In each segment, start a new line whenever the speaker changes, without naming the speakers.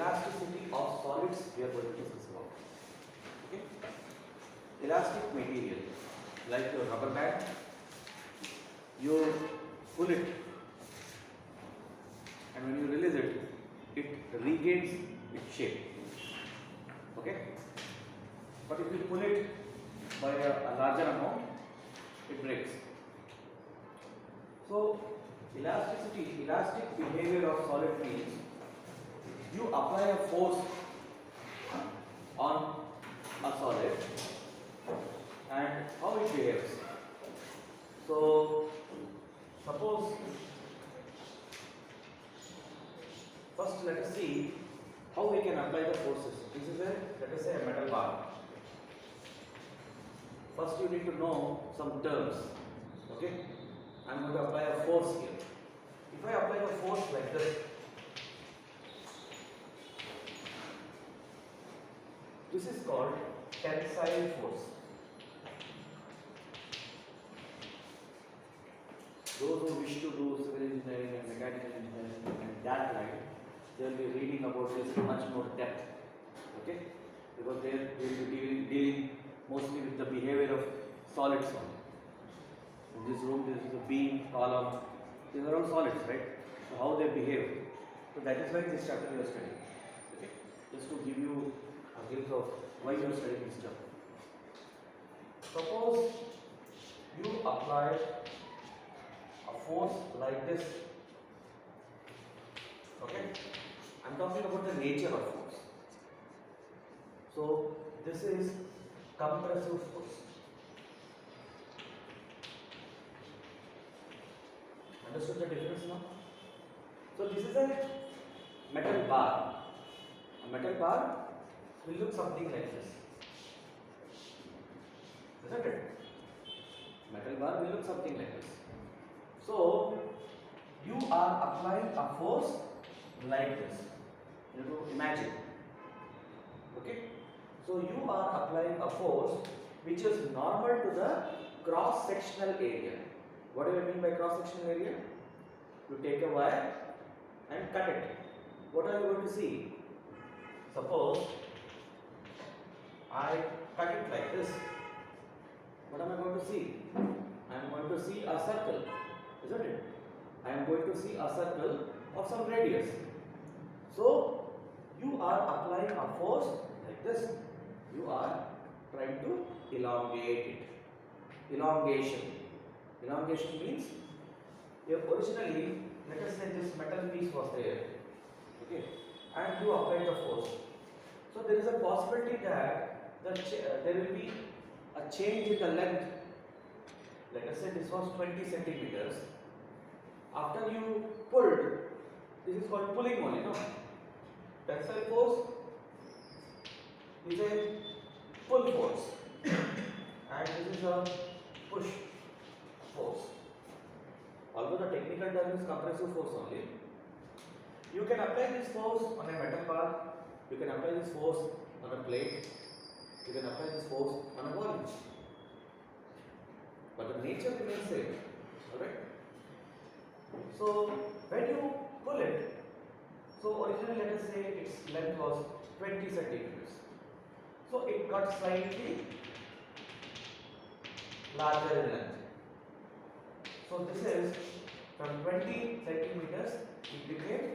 elasticity of solids we are going to discuss about. Okay? Elastic material like your rubber band, you pull it and when you release it, it regains its shape. Okay? But if you pull it by a larger amount, it breaks. So, elastic behavior of solid means you apply a force on a solid and how it behaves. So, suppose first let us see how we can apply the forces. This is let us say a metal bar. First you need to know some terms. Okay? I am going to apply a force here. If I apply a force like this, this is called tensile force. Those who wish to do civil engineering and mechanical engineering and that line, they will be reading about this in much more depth. Okay? Because they will be dealing mostly with the behavior of solids only. In this room, this is a beam, column, these are all solids, right? So, how they behave. So, that is why this chapter we are studying. Okay? Just to give you a glimpse of why you are studying this chapter. Suppose you apply a force like this. Okay? I am talking about the nature of force. So, this is compressive force. Understood the difference now? So, this is a metal bar. A metal bar will look something like this. Isn't it? Metal bar will look something like this. So, you are applying a force like this. You have to imagine. Okay? So, you are applying a force which is normal to the cross-sectional area. What do I mean by cross-sectional area? You take a wire and cut it. What are you going to see? Suppose I cut it like this. What am I going to see? I am going to see a circle, isn't it? I am going to see a circle of some radius. So, you are applying a force like this. You are trying to elongate it. Elongation. Elongation means originally, let us say this metal piece was there, okay, and you applied the force. So there is a possibility that there will be a change in the length. Let us say this was 20 centimeters. After you pulled, this is called pulling only, no? Tensile force is a pull force, and this is a push force. Although the technical term is compressive force only, you can apply this force on a metal bar, you can apply this force on a plate, you can apply this force on a body. But the nature remains same. Alright? So, when you pull it, so originally let us say its length was 20 centimeters. So, it got slightly larger in length. So, this is from 20 centimeters, it became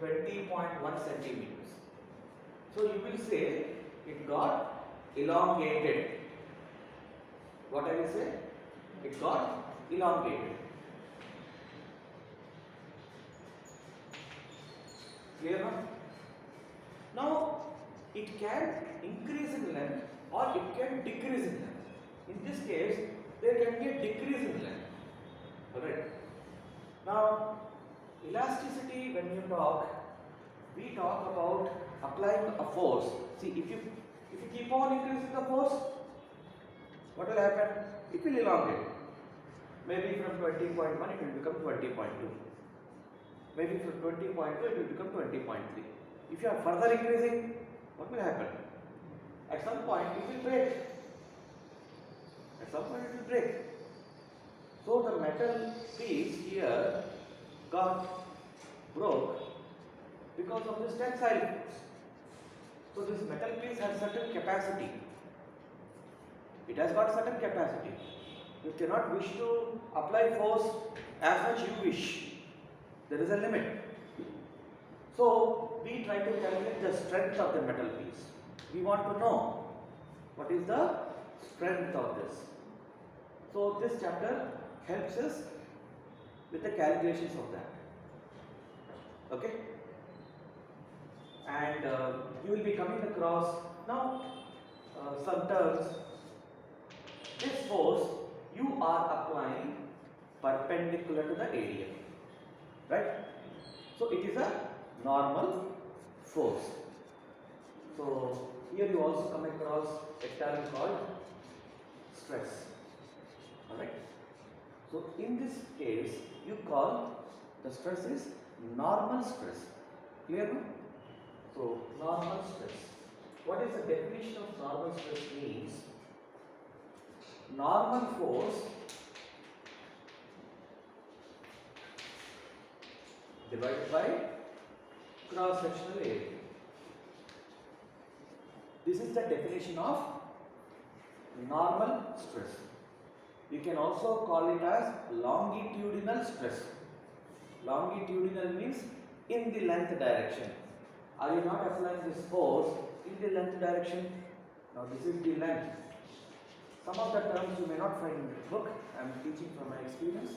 20.1 centimeters. So, you will say it got elongated. What I will say? It got elongated. Clear now? Now, it can increase in length or it can decrease in length. In this case, there can be a decrease in length. Alright. Now, elasticity, when you talk, we talk about applying a force. See, if you keep on increasing the force, what will happen? It will elongate. Maybe from 20.1 it will become 20.2. Maybe from 20.2 it will become 20.3. If you are further increasing, what will happen? At some point it will break. At some point it will break. So the metal piece here got broke because of this tensile force. So this metal piece has certain capacity. It has got certain capacity. You cannot wish to apply force as much you wish. There is a limit. So we try to calculate the strength of the metal piece. We want to know what is the strength of this. So this chapter helps us with the calculations of that. Okay? And you will be coming across now some terms. This force you are applying perpendicular to the area, right? So it is a normal force. So here you also come across a term called stress. Alright? So in this case you call the stress is normal stress. Clear now? So normal stress. What is the definition of normal stress means? Normal force divided by cross-sectional area. This is the definition of normal stress. You can also call it as longitudinal stress. Longitudinal means in the length direction. Are you not applying this force in the length direction? Now this is the length. Some of the terms you may not find in the book. I am teaching from my experience.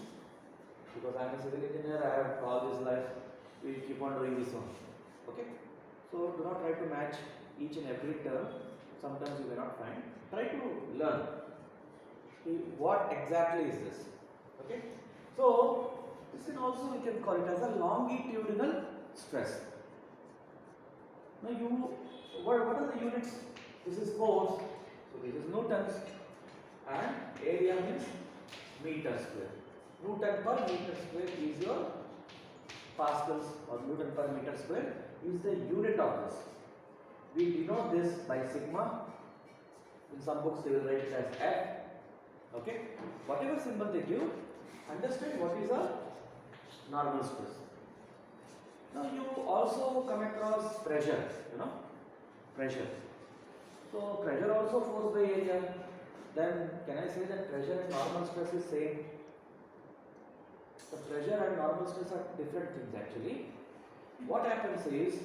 Because I am a civil engineer, I have all this life, we keep on doing this one. Okay? So do not try to match each and every term. Sometimes you may not find. Try to learn. What exactly is this? Okay? So this can also we can call it as a longitudinal stress. Now what are the units? This is force. So this is newtons, and area means meter square. Newton per meter square is your pascals, or Newton per meter square is the unit of this. We denote this by sigma. In some books they will write it as F. Okay? Whatever symbol they give, understand what is a normal stress. Now you also come across pressure, pressure. So pressure also force by area. Then can I say that pressure and normal stress is same? The pressure and normal stress are different things actually. What happens is,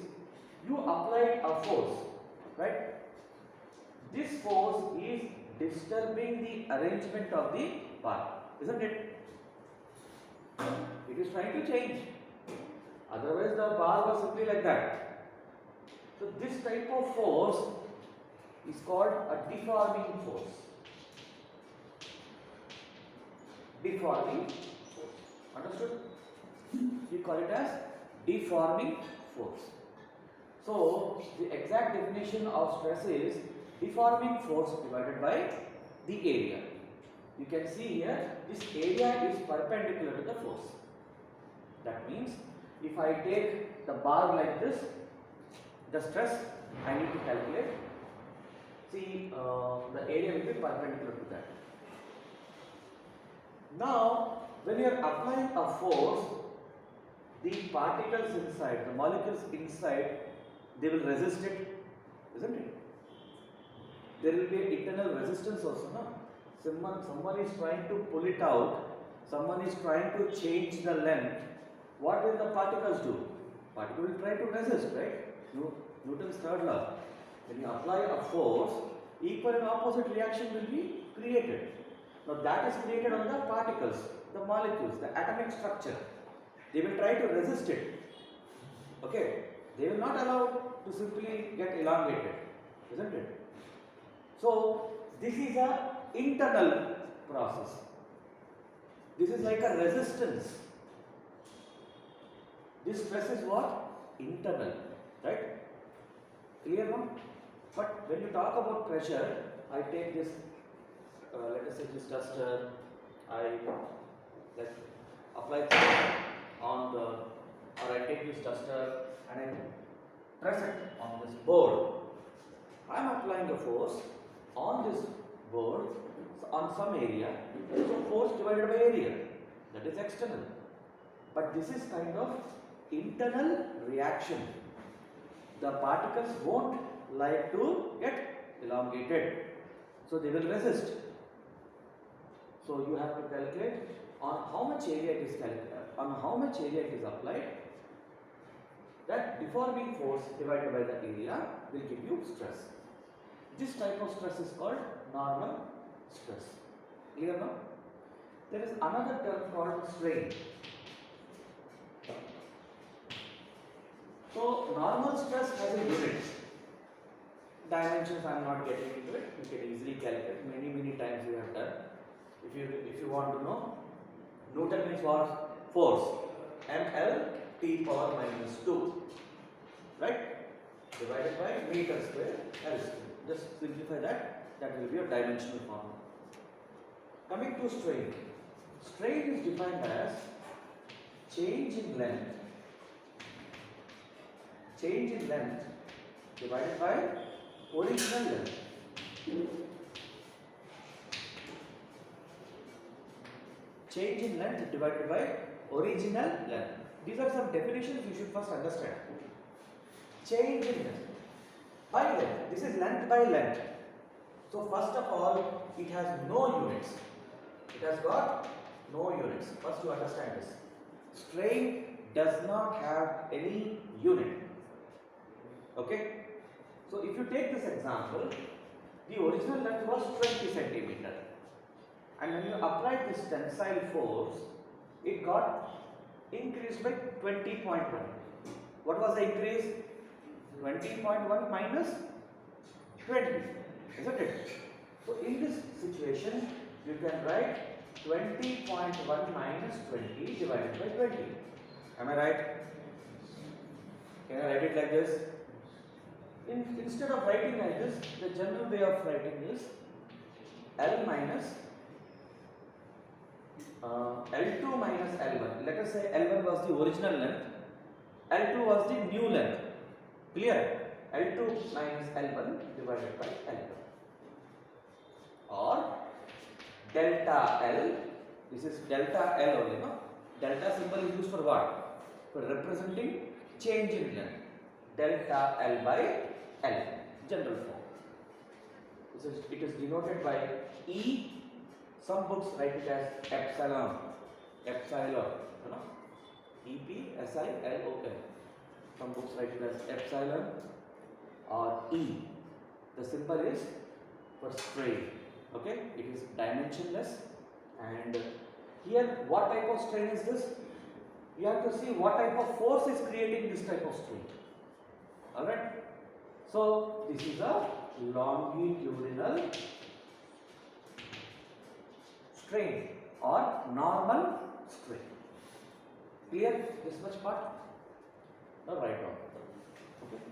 you apply a force, right? This force is disturbing the arrangement of the bar, isn't it? It is trying to change. Otherwise the bar was simply like that. So this type of force is called a deforming force. Deforming force. Understood? We call it as deforming force. So the exact definition of stress is deforming force divided by the area. You can see here this area is perpendicular to the force. That means if I take the bar like this, the stress I need to calculate. See, the area will be perpendicular to that. Now when you are applying a force, the particles inside, the molecules inside, they will resist it, isn't it? There will be an internal resistance also, no? Someone is trying to pull it out, someone is trying to change the length. What will the particles do? Particle will try to resist, right? Newton's third law. When you apply a force, equal and opposite reaction will be created. Now that is created on the particles, the molecules, the atomic structure. They will try to resist it. Okay? They will not allow to simply get elongated, isn't it? So this is an internal process. This is like a resistance. This stress is what? Internal, right? Clear now? But when you talk about pressure, I take this, let us say this duster, I apply pressure on the, or I take this duster and I press it on this board. I am applying a force on this board on some area. So force divided by area, that is external. But this is kind of internal reaction. The particles won't like to get elongated. So they will resist. So you have to calculate on how much area it is applied. That deforming force divided by the area will give you stress. This type of stress is called normal stress. Clear now? There is another term called strain. So normal stress has a unit. Dimensions I am not getting into it. You can easily calculate. Many times you have done. If you want to know, Newton means what? Force. ml T power minus 2. Right? Divided by meter square L square. Just simplify that. That will be a dimensional formula. Coming to strain. Strain is defined as change in length. Change in length divided by original length. Change in length divided by original length. These are some definitions you should first understand. Change in length. By length. This is length by length. So first of all, it has no units. It has got no units. First you understand this. Strain does not have any unit. Okay? So if you take this example, the original length was 20 centimeter. And when you apply this tensile force, it got increased by 20.1. What was the increase? 20.1 minus 20, isn't it? So in this situation, you can write 20.1 minus 20 divided by 20. Am I right? Can I write it like this? Instead of writing like this, the general way of writing is L minus L2 minus L1. Let us say L1 was the original length, L2 was the new length. Clear? L2 minus L1 divided by L1. Or delta L. This is delta L only, no? Delta symbol is used for what? For representing change in length. Delta L by L. General form. It is denoted by E. Some books write it as epsilon. Epsilon. You know? E-P-S-I-L-O-N. Some books write it as epsilon or E. The symbol is for strain. Okay? It is dimensionless. And here, what type of strain is this? You have to see what type of force is creating this type of strain. Alright? So, this is a longitudinal strain or normal strain. Clear this much part? Now write down. Okay.